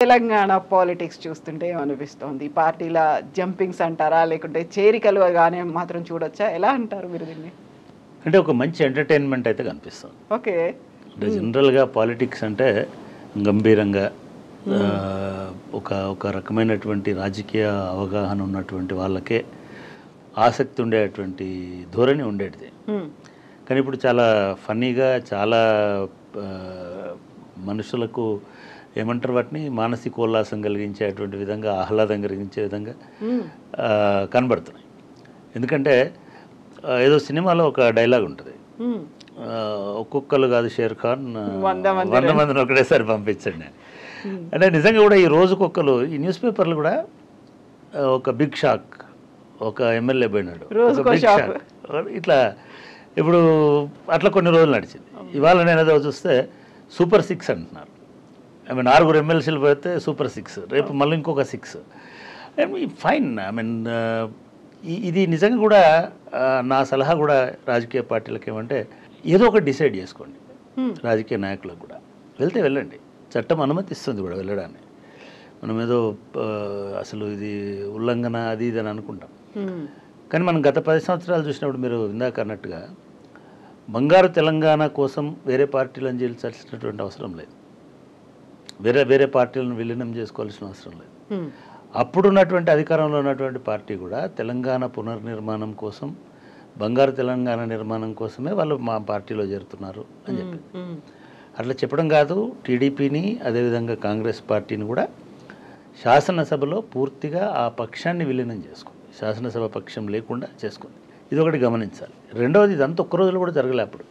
Telangana politics చూస్తుంటే ఏమనిపిస్తోంది? పార్టీల jumpings అంటారా? లేకుంటే చేరికలుగానే మాత్రం చూడొచ్చా? ఎలా అంటారు మీరు దీన్ని? అంటే ఒక మంచి ఎంటర్టైన్మెంట్ అయితే కనిపిస్తుంది. ఓకే. అంటే జనరల్గా పాలిటిక్స్ అంటే గంభీరంగా ఒక ఒక రకమైనటువంటి రాజకీయ అవగాహన ఉన్నటువంటి వాళ్ళకే ఆసక్తి ఉండేటువంటి ధోరణి ఉండేటిది. కానీ ఇప్పుడు చాలా ఫన్నీగా, చాలా మనుషులకు ఏమంటారు వాటిని, మానసికోల్లాసం కలిగించేటువంటి విధంగా, ఆహ్లాదం కలిగించే విధంగా కనబడుతున్నాయి. ఎందుకంటే ఏదో సినిమాలో ఒక డైలాగ్ ఉంటుంది, ఒక్కొక్కరు కాదు షేర్ ఖాన్ 100 మందిని ఒకటేసారి పంపించండి. అంటే నిజంగా కూడా ఈ రోజుకొక్కరు, ఈ న్యూస్ పేపర్లు కూడా ఒక బిగ్ షాక్, ఒక ఎమ్మెల్యే పోయినాడు, బిగ్ షాక్, ఇట్లా ఇప్పుడు అట్లా కొన్ని రోజులు నడిచింది. ఇవాళ నేను ఏదో చూస్తే సూపర్ 6 అంటున్నారు. ఐ మీన్ 6 ఎమ్మెల్సీలు పోతే సూపర్ 6, రేపు మళ్ళీ ఇంకొక 6. ఫైన్. ఐ మీన్ ఇది నిజంగా కూడా నా సలహా కూడా రాజకీయ పార్టీలకు ఏమంటే, ఏదో ఒకటి డిసైడ్ చేసుకోండి. రాజకీయ నాయకులకు కూడా వెళ్తే వెళ్ళండి, చట్టం అనుమతిస్తుంది కూడా వెళ్ళడాన్ని. మనం ఏదో అసలు ఇది ఉల్లంఘన అది ఇది అని అనుకుంటాం. కానీ మనం గత 10 సంవత్సరాలు చూసినప్పుడు మీరు ఇందాక అన్నట్టుగా బంగారు తెలంగాణ కోసం వేరే పార్టీలను చేయాల్సినటువంటి అవసరం లేదు, వేరే పార్టీలను విలీనం చేసుకోవాల్సిన అవసరం లేదు. అప్పుడున్నటువంటి అధికారంలో ఉన్నటువంటి పార్టీ కూడా తెలంగాణ పునర్నిర్మాణం కోసం, బంగారు తెలంగాణ నిర్మాణం కోసమే వాళ్ళు మా పార్టీలో చేరుతున్నారు అని చెప్పి అట్లా చెప్పడం కాదు. టీడీపీని అదేవిధంగా కాంగ్రెస్ పార్టీని కూడా శాసనసభలో పూర్తిగా ఆ పక్షాన్ని విలీనం చేసుకుంది, శాసనసభ పక్షం లేకుండా చేసుకుంది. ఇది ఒకటి గమనించాలి. రెండవది, ఇదంతా ఒక్క రోజులో కూడా జరగలే. అప్పుడు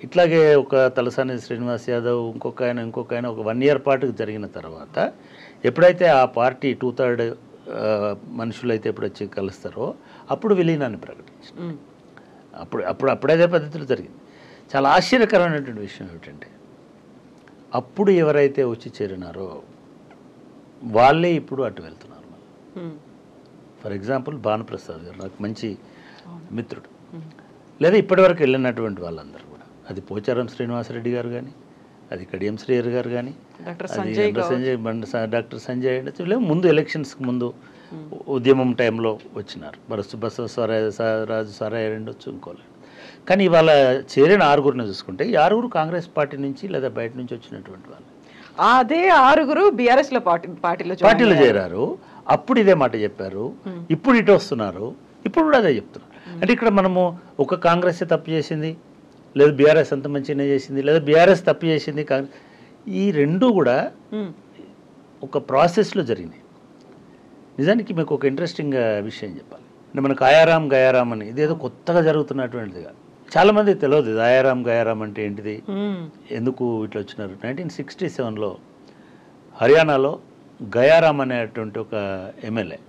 ఇట్లాగే ఒక తలసాని శ్రీనివాస్ యాదవ్ ఇంకొక ఆయన ఒక 1 year పాటు జరిగిన తర్వాత ఎప్పుడైతే ఆ పార్టీ 2/3 మనుషులు అయితే ఎప్పుడు వచ్చి కలుస్తారో అప్పుడు విలీనాన్ని ప్రకటించారు. అప్పుడు అదే పద్ధతిలో జరిగింది. చాలా ఆశ్చర్యకరమైనటువంటి విషయం ఏమిటంటే, అప్పుడు ఎవరైతే వచ్చి చేరినారో వాళ్ళే ఇప్పుడు అటు వెళ్తున్నారు. ఫర్ ఎగ్జాంపుల్ భానుప్రసాద్ గారు నాకు మంచి మిత్రుడు, లేదా ఇప్పటివరకు వెళ్ళినటువంటి వాళ్ళందరూ కూడా, అది పోచారం శ్రీనివాసరెడ్డి గారు కానీ, అది కడియం శ్రీహరి గారు కానీ, డాక్టర్ సంజయ్ లేదు, ముందు ఎలక్షన్స్కి ముందు ఉద్యమం టైంలో వచ్చినారు. బసవరాజు సారాయ ఉండొచ్చు, ఇంకోలేదు. కానీ ఇవాళ చేరిన 6 చూసుకుంటే ఈ 6 కాంగ్రెస్ పార్టీ నుంచి లేదా బయట నుంచి వచ్చినటువంటి వాళ్ళు. అదే 6 బీఆర్ఎస్ లో పార్టీలో చేరారు. అప్పుడు ఇదే మాట చెప్పారు, ఇప్పుడు ఇటు వస్తున్నారు, ఇప్పుడు కూడా అదే చెప్తున్నారు. అంటే ఇక్కడ మనము ఒక కాంగ్రెస్ తప్పు చేసింది, లేదా బీఆర్ఎస్ అంత మంచిగానే చేసింది, లేదా బీఆర్ఎస్ తప్పు చేసింది, కాంగ్రెస్, ఈ రెండు కూడా ఒక ప్రాసెస్లో జరిగినాయి. నిజానికి మీకు ఒక ఇంట్రెస్టింగ్ విషయం చెప్పాలి. అంటే మనకు ఆయారాం గయారాం అని ఇదేదో కొత్తగా జరుగుతున్నటువంటిది కాదు. చాలామంది తెలియదు ఇది ఆయారాం గయారాం అంటే ఏంటిది, ఎందుకు ఇట్లా వచ్చినారు. 1967లో హర్యానాలో గయారాం అనేటువంటి ఒక ఎమ్మెల్యే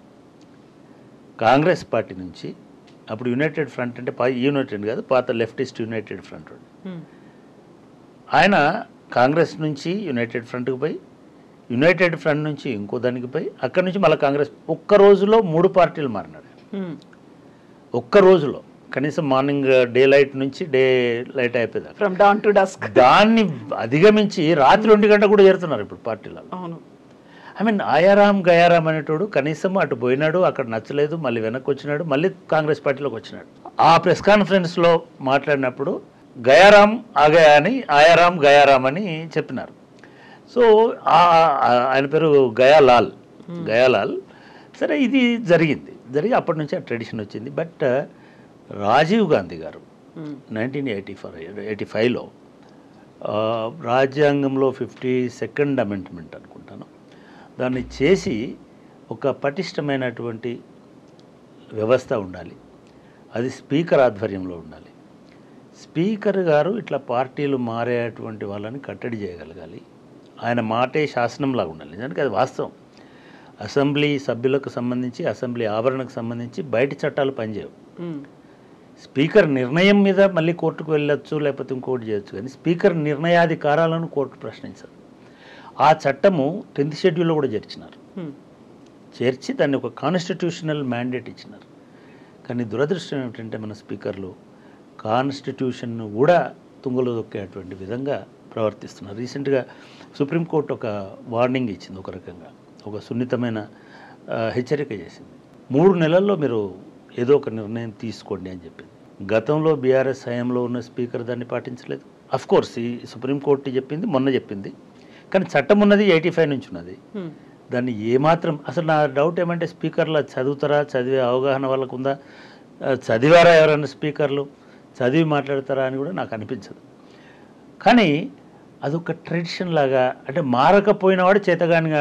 కాంగ్రెస్ పార్టీ నుంచి, అప్పుడు యునైటెడ్ ఫ్రంట్ అంటే యునైటెడ్ కాదు, పాత లెఫ్టిస్ట్ యునైటెడ్ ఫ్రంట్, ఆయన కాంగ్రెస్ నుంచి యునైటెడ్ ఫ్రంట్కి పోయి, యునైటెడ్ ఫ్రంట్ నుంచి ఇంకో దానికి పోయి, అక్కడి నుంచి మళ్ళీ కాంగ్రెస్, ఒక్క రోజులో 3 పార్టీలు మారినాడు. ఒక్క రోజులో కనీసం మార్నింగ్ డే లైట్ నుంచి డే లైట్ అయిపోయింది, ఫ్రమ్ డౌన్ టు డస్క్. దాన్ని అధిగమించి రాత్రి 1 గంట కూడా చేరుతున్నారు ఇప్పుడు పార్టీలలో. ఐ మీన్ ఆయారాం గయారాం అనేటోడు కనీసం అటు పోయినాడు, అక్కడ నచ్చలేదు, మళ్ళీ వెనక్కి వచ్చినాడు, మళ్ళీ కాంగ్రెస్ పార్టీలోకి వచ్చినాడు. ఆ ప్రెస్ కాన్ఫరెన్స్లో మాట్లాడినప్పుడు గయారాం ఆగయా అని, ఆయారాం గయారాం అని చెప్పినారు. సో ఆయన పేరు గయాలాల్. సరే, ఇది జరిగి అప్పటి నుంచి ఆ ట్రెడిషన్ వచ్చింది. బట్ రాజీవ్ గాంధీ గారు 1985లో రాజ్యాంగంలో 52nd అమెండ్మెంట్ అనుకుంటాను, దాన్ని చేసి ఒక పటిష్టమైనటువంటి వ్యవస్థ ఉండాలి, అది స్పీకర్ ఆధ్వర్యంలో ఉండాలి. స్పీకర్ గారు ఇట్లా పార్టీలు మారేటువంటి వాళ్ళని కట్టడి చేయగలగాలి, ఆయన మాటే శాసనంలాగా ఉండాలి. నిజానికి అది వాస్తవం. అసెంబ్లీ సభ్యులకు సంబంధించి, అసెంబ్లీ ఆవరణకు సంబంధించి బయట చట్టాలు పనిచేయవు. స్పీకర్ నిర్ణయం మీద మళ్ళీ కోర్టుకు వెళ్ళొచ్చు, లేకపోతే ఇంకోటి చేయొచ్చు, కానీ స్పీకర్ నిర్ణయాధికారాలను కోర్టు ప్రశ్నించదు. ఆ చట్టము 10th షెడ్యూల్లో కూడా చేర్చి దాన్ని ఒక కాన్స్టిట్యూషనల్ మ్యాండేట్ ఇచ్చినారు. కానీ దురదృష్టం ఏమిటంటే మన స్పీకర్లు కాన్స్టిట్యూషన్ను కూడా తుంగలో దొక్కేటువంటి విధంగా ప్రవర్తిస్తున్నారు. రీసెంట్గా సుప్రీంకోర్టు ఒక వార్నింగ్ ఇచ్చింది, ఒక రకంగా ఒక సున్నితమైన హెచ్చరిక చేసింది. 3 నెలల్లో మీరు ఏదో ఒక నిర్ణయం తీసుకోండి అని చెప్పింది. గతంలో బీఆర్ఎస్ హయాంలో ఉన్న స్పీకర్ దాన్ని పాటించలేదు. కోర్స్ ఈ సుప్రీంకోర్టు చెప్పింది, మొన్న చెప్పింది, కానీ చట్టం ఉన్నది 85 నుంచి ఉన్నది. దాన్ని ఏమాత్రం అసలు నా డౌట్ ఏమంటే స్పీకర్లు చదువుతారా, చదివే అవగాహన వాళ్ళకు ఉందా, చదివారా ఎవరైనా స్పీకర్లు, చదివి మాట్లాడతారా అని కూడా నాకు అనిపించదు. కానీ అదొక ట్రెడిషన్ లాగా, అంటే మారకపోయినవాడు చేతగాని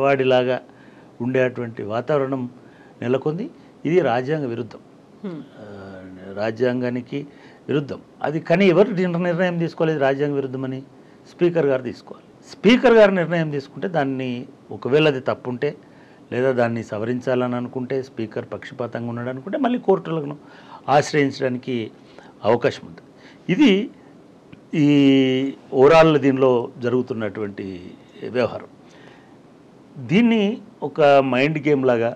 వాడిలాగా ఉండేటువంటి వాతావరణం నెలకొంది. ఇది రాజ్యాంగ విరుద్ధం, రాజ్యాంగానికి విరుద్ధం. అది కానీ ఎవరు నిర్ణయం తీసుకోలేదు రాజ్యాంగ విరుద్ధమని? స్పీకర్ గారు తీసుకోవాలి. స్పీకర్ గారు నిర్ణయం తీసుకుంటే దాన్ని ఒకవేళ అది తప్పుంటే లేదా దాన్ని సవరించాలని అనుకుంటే, స్పీకర్ పక్షపాతంగా ఉన్నాడు అనుకుంటే మళ్ళీ కోర్టులను ఆశ్రయించడానికి అవకాశం ఉంటుంది. ఇది ఈ ఓవరాల్ దీనిలో జరుగుతున్నటువంటి వ్యవహారం. దీన్ని ఒక మైండ్ గేమ్ లాగా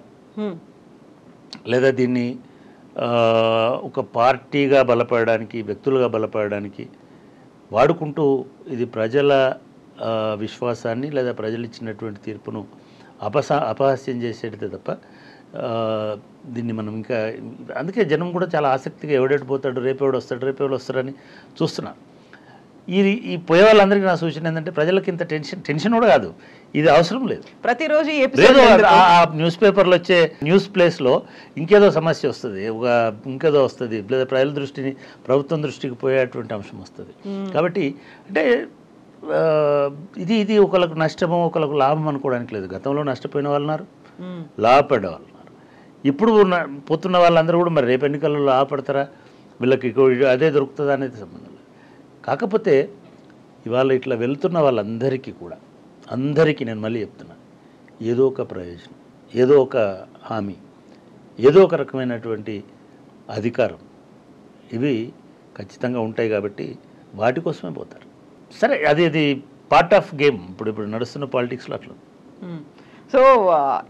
లేదా దీన్ని ఒక పార్టీగా బలపడడానికి, వ్యక్తులుగా బలపడడానికి వాడుకుంటూ ఇది ప్రజల విశ్వాసాన్ని లేదా ప్రజలు ఇచ్చినటువంటి తీర్పును అపహాస్యం చేసేటిదే తప్ప దీన్ని మనం ఇంకా అందుకే జనం కూడా చాలా ఆసక్తిగా ఎవడెటు పోతాడు, రేపెవడు వస్తాడని చూస్తున్నారు. ఈ పోయే వాళ్ళందరికీ నా సూచన ఏంటంటే ప్రజలకి ఇంత టెన్షన్ కూడా కాదు, ఇది అవసరం లేదు. ప్రతిరోజు ఆ న్యూస్ పేపర్లో వచ్చే న్యూస్ ప్లేస్లో ఇంకేదో సమస్య వస్తుంది, ఇంకేదో వస్తుంది, లేదా ప్రభుత్వం దృష్టికి పోయేటువంటి అంశం వస్తుంది. కాబట్టి అంటే ఇది ఒకళ్ళకు నష్టమో ఒకళ్ళకు లాభం అనుకోవడానికి లేదు. గతంలో నష్టపోయిన వాళ్ళు ఉన్నారు, లాభపడ్డ వాళ్ళు ఉన్నారు. ఇప్పుడు పోతున్న వాళ్ళందరూ కూడా మరి రేపు ఎన్నికల్లో లాభపడతారా, వీళ్ళకి అదే దొరుకుతుందా అనేది సంబంధం లేదు. కాకపోతే ఇవాళ ఇట్లా వెళ్తున్న వాళ్ళందరికీ కూడా, అందరికీ నేను మళ్ళీ చెప్తున్నా, ఏదో ఒక ప్రయోజనం, ఏదో ఒక హామీ, ఏదో ఒక రకమైనటువంటి అధికారం ఇవి ఖచ్చితంగా ఉంటాయి. కాబట్టి వాటి కోసమే పోతారు. సరే, అది పార్ట్ ఆఫ్ గేమ్. ఇప్పుడు నడుస్తున్న పాలిటిక్స్లో అట్లా. సో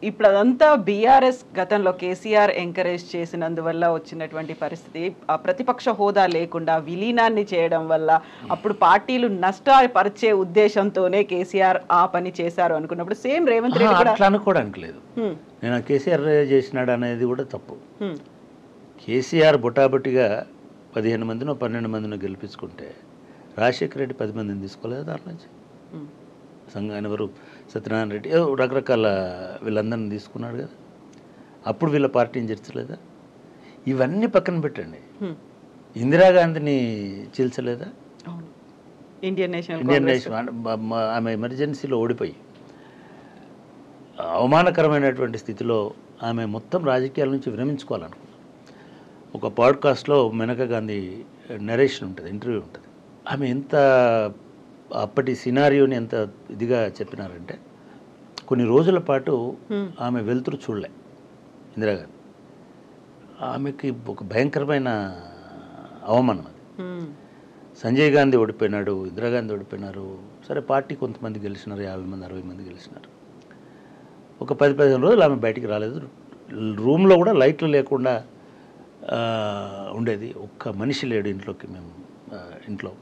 ఇప్పుడు అదంతా బీఆర్ఎస్ గతంలో కేసీఆర్ ఎంకరేజ్ చేసినందువల్ల వచ్చినటువంటి పరిస్థితి. ఆ ప్రతిపక్ష హోదా లేకుండా విలీనాన్ని చేయడం వల్ల అప్పుడు పార్టీలు నష్టపరిచే ఉద్దేశంతోనే కేసీఆర్ ఆ పని చేశారు అనుకున్నప్పుడు సేమ్ రేవంత్ రెడ్డి కూడా అట్లా అనుకోవడానికి లేదు. నేను కేసీఆర్ చేసినాడు అనేది కూడా తప్పు. కేసీఆర్ బొటాబొటిగా 15 మందినో 12 మందినో గెలిపించుకుంటే రాజశేఖర రెడ్డి 10 మందిని తీసుకోలేదు దాని నుంచి. సంఘాన్ని ఎవరు సత్యనారాయణ రెడ్డి రకరకాల వీళ్ళందరినీ తీసుకున్నాడు కదా, అప్పుడు వీళ్ళ పార్టీని చేర్చలేదా? ఇవన్నీ పక్కన పెట్టండి, ఇందిరాగాంధీని చీల్చలేదా? ఇండియన్ నేషనల్ ఆమె ఎమర్జెన్సీలో ఓడిపోయి అవమానకరమైనటువంటి స్థితిలో ఆమె మొత్తం రాజకీయాల నుంచి విరమించుకోవాలనుకున్నాను. ఒక పాడ్కాస్ట్లో మేనకా గాంధీ నరేషన్ ఉంటుంది, ఇంటర్వ్యూ ఉంటుంది. ఆమె ఎంత అప్పటి సినారియోని ఎంత ఇదిగా చెప్పినారంటే, కొన్ని రోజుల పాటు ఆమె వెలుతురు చూడలే ఇందిరాగాంధీ. ఆమెకి ఒక భయంకరమైన అవమానం అది. సంజయ్ గాంధీ ఓడిపోయినాడు, ఇందిరాగాంధీ ఓడిపోయినారు. సరే, పార్టీ కొంతమంది గెలిచినారు, 50 మంది 60 మంది గెలిచినారు. ఒక 10-15 రోజులు ఆమె బయటికి రాలేదు. రూమ్లో కూడా లైట్లు లేకుండా ఉండేది. ఒక్క మనిషి లేడు ఇంట్లోకి. మేము ఇంట్లో